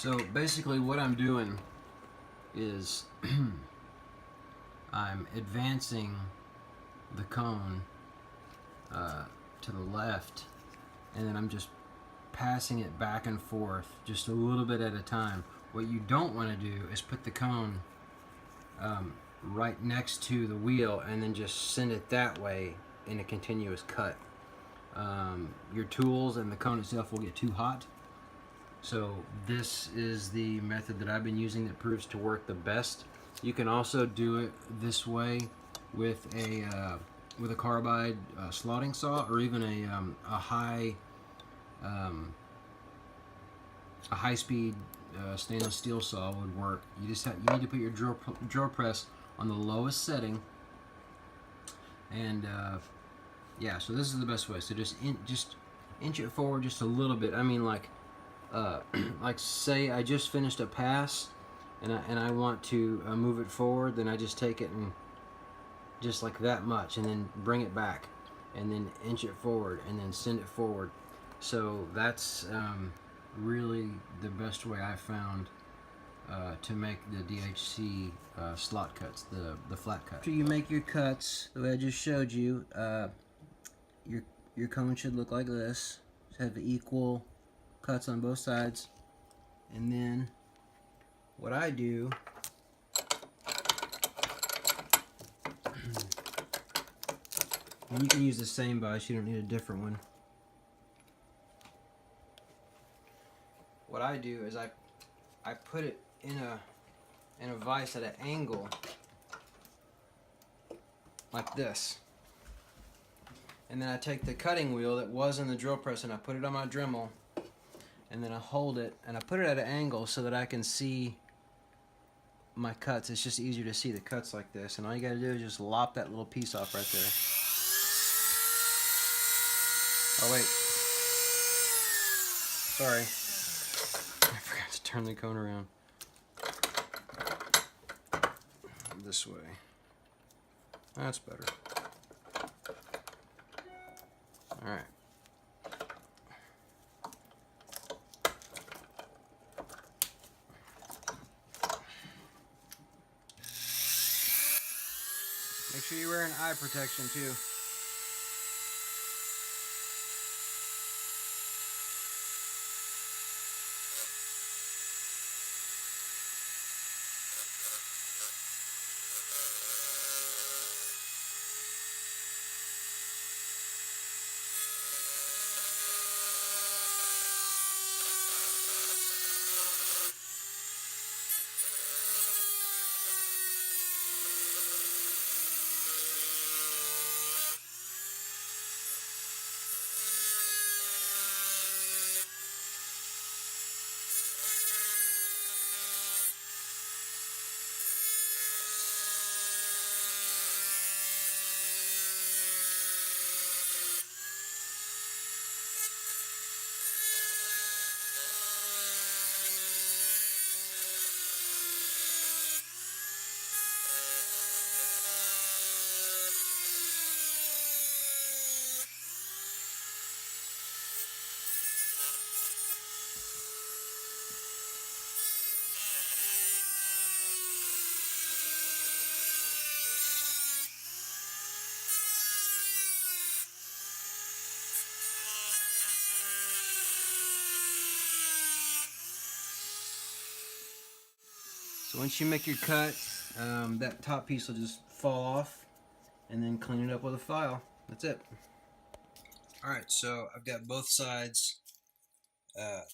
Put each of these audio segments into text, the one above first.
So basically what I'm doing is I'm advancing the cone to the left, and then I'm just passing it back and forth just a little bit at a time. What you don't want to do is put the cone right next to the wheel and then just send it that way in a continuous cut. Your tools and the cone itself will get too hot. So this is the method that I've been using that proves to work the best. You can also do it this way with a carbide slotting saw, or even a high speed stainless steel saw would work. You need to put your drill press on the lowest setting, and yeah. So this is the best way. So just inch it forward just a little bit. I mean, like say I just finished a pass and I want to move it forward, then I just take it and just like that much, and then bring it back, and then inch it forward, and then send it forward. So that's really the best way I found to make the DHC slot cuts, the flat cut. After you make your cuts the way I just showed you, your cone should look like this. Have equal cuts on both sides, and then what I do and you can use the same vise, you don't need a different one. What I do is I put it in a vise at an angle like this, and then I take the cutting wheel that was in the drill press and I put it on my Dremel, and then I hold it and I put it at an angle so that I can see my cuts. It's just easier to see the cuts like this, and all you gotta do is just lop that little piece off right there. Oh wait, sorry, I forgot to turn the cone around this way. That's better. Alright. Make sure you're wearing eye protection too. So once you make your cut, that top piece will just fall off, and then clean it up with a file. That's it. Alright, so I've got both sides, got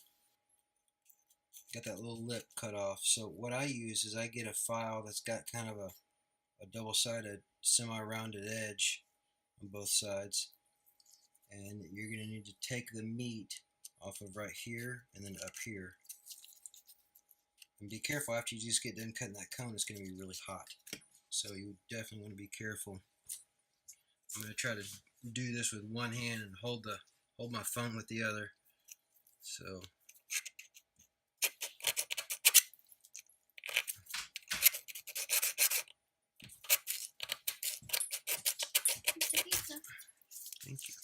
that little lip cut off. So what I use is I get a file that's got kind of a double-sided, semi-rounded edge on both sides, and you're going to need to take the meat off of right here and then up here. And be careful, after you just get done cutting that cone, it's going to be really hot. So you definitely want to be careful. I'm going to try to do this with one hand and hold my phone with the other. So thank you.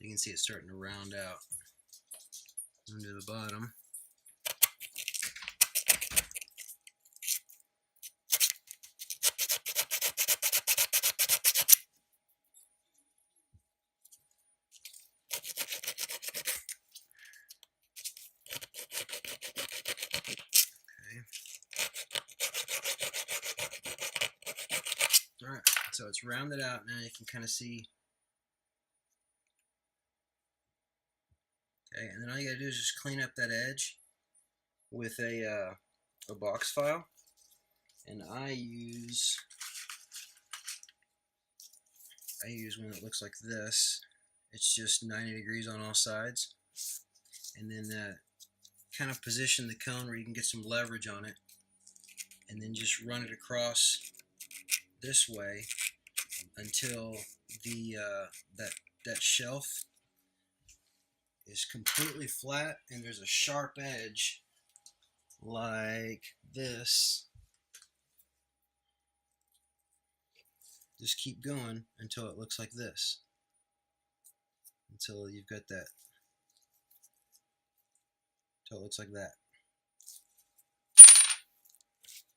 You can see it's starting to round out into the bottom. So it's rounded out now. You can kind of see. Okay, and then all you gotta do is just clean up that edge with a box file. And I use one that looks like this. It's just 90 degrees on all sides. And then kind of position the cone where you can get some leverage on it. And then just run it across this way until the that shelf is completely flat and there's a sharp edge like this. Just keep going until it looks like this, until you've got that, until it looks like that.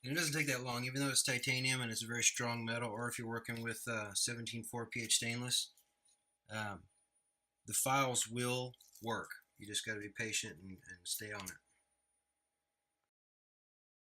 And it doesn't take that long, even though it's titanium and it's a very strong metal, or if you're working with 17.4 pH stainless, the files will work. You just got to be patient and stay on it.